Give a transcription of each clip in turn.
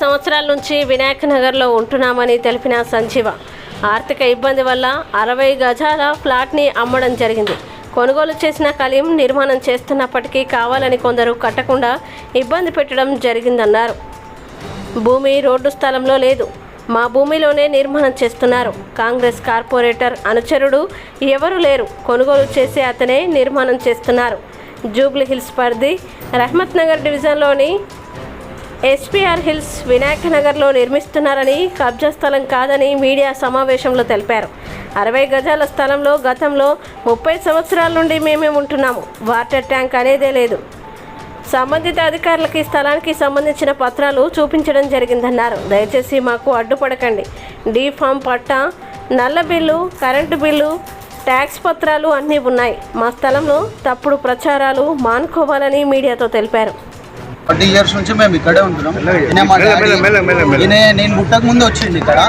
సంవత్సరాల నుంచి వినాయక్ నగర్లో ఉంటున్నామని తెలిపిన సంజీవ ఆర్థిక ఇబ్బంది వల్ల 60 గజాల ఫ్లాట్ని అమ్మడం జరిగింది. కొనుగోలు చేసిన కలీం నిర్మాణం చేస్తున్నప్పటికీ కావాలని కొందరు కట్టకుండా ఇబ్బంది పెట్టడం జరిగిందన్నారు. భూమి రోడ్డు స్థలంలో లేదు, మా భూమిలోనే నిర్మాణం చేస్తున్నారు. కాంగ్రెస్ కార్పొరేటర్ అనుచరుడు ఎవరు లేరు, కొనుగోలు చేసి అతనే నిర్మాణం చేస్తున్నారు. జూబ్లీ హిల్స్ పరిధి రహమత్ నగర్ డివిజన్లోని ఎస్పీఆర్ హిల్స్ వినాయక్ నగర్లో నిర్మిస్తున్నారని, కబ్జా స్థలం కాదని మీడియా సమావేశంలో తెలిపారు. 60 గజాల స్థలంలో గతంలో 30 సంవత్సరాల నుండి మేమే ఉంటున్నాము. వాటర్ ట్యాంక్ అనేదే లేదు. సంబంధిత అధికారులకి స్థలానికి సంబంధించిన పత్రాలు చూపించడం జరిగిందన్నారు. దయచేసి మాకు అడ్డుపడకండి. డీ ఫామ్ పట్టా, నల్ల బిల్లు, కరెంటు బిల్లు, ట్యాక్స్ పత్రాలు అన్నీ ఉన్నాయి. మా స్థలంలో తప్పుడు ప్రచారాలు మానుకోవాలని మీడియాతో తెలిపారు. 40 years నుంచి మేము ఇక్కడే ఉంటున్నాం. నేను పుట్టక ముందు వచ్చింది ఇక్కడ.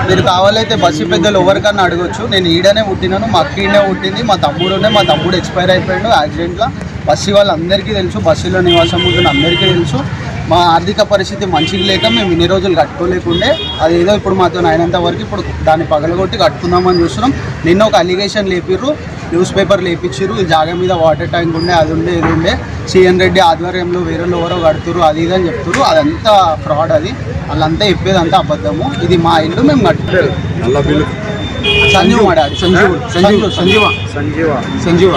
మీరు కావాలైతే బస్సు పెద్దలు ఎవరికన్నా అడగొచ్చు. నేను ఈడనే పుట్టినాను, మా అక్క ఈడనే పుట్టింది, మా తమ్ముడు ఎక్స్పైర్ అయిపోయాడు యాక్సిడెంట్లో. బస్సు వాళ్ళందరికీ తెలుసు, బస్సులో నివాసం ఉంటున్న అందరికీ తెలుసు. మా ఆర్థిక పరిస్థితి మంచిగా లేక మేము ఇన్ని రోజులు కట్టుకోలేకుండే, అదేదో ఇప్పుడు మాతో అయినంత వరకు ఇప్పుడు దాన్ని పగలగొట్టి కట్టుకుందామని చూస్తున్నాం. నిన్న ఒక అలిగేషన్ లేపిర్రు, న్యూస్ పేపర్ లేపించారు. ఈ జాగా మీద వాటర్ ట్యాంక్ ఉండే, అది ఉండే, ఇది ఉండే, సిఎన్ రెడ్డి ఆధ్వర్యంలో వేరే ఎవరో కడుతురు, అది ఇది అని చెప్తారు. అదంతా ఫ్రాడ్. అది వాళ్ళంతా చెప్పేదంతా అబద్ధము. ఇది మా ఇల్లు, మేము కట్టుకోలేదు. సంజీవ్ మా డాడీ, సంజీవ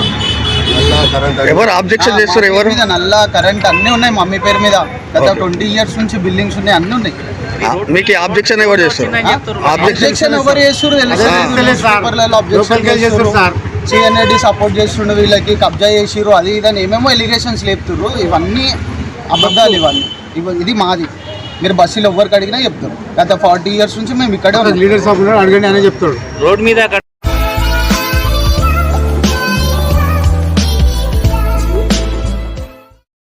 ఎవరు ఆబ్జెక్షన్ చేస్తారు? ఎవరు మీద నల్ల కరెంట్ అన్నీ ఉన్నాయి. మమ్మీ పేరు మీద గత 20 years నుంచి బిల్డింగ్స్ ఉన్నాయి, అన్నీ ఉన్నాయి. మీకు ఆబ్జెక్షన్ ఎవరు చేస్తారు? ఆబ్జెక్షన్ ఎవరు చేస్తారు? సిఎన్ రెడ్డి సపోర్ట్ చేస్తుండే, వీళ్ళకి కబ్జా చేసిరు, అది ఇదని ఏమేమో ఎలిగేషన్స్ లేపుతుర్రు. ఇవన్నీ అబద్ధాలు. ఇది మాది. మీరు బస్సులో ఎవరికి అడిగినా చెప్తారు. గత 40 years నుంచి మేము ఇక్కడే లీడర్స్ అడగండి అనే చెప్తాడు. రోడ్ మీద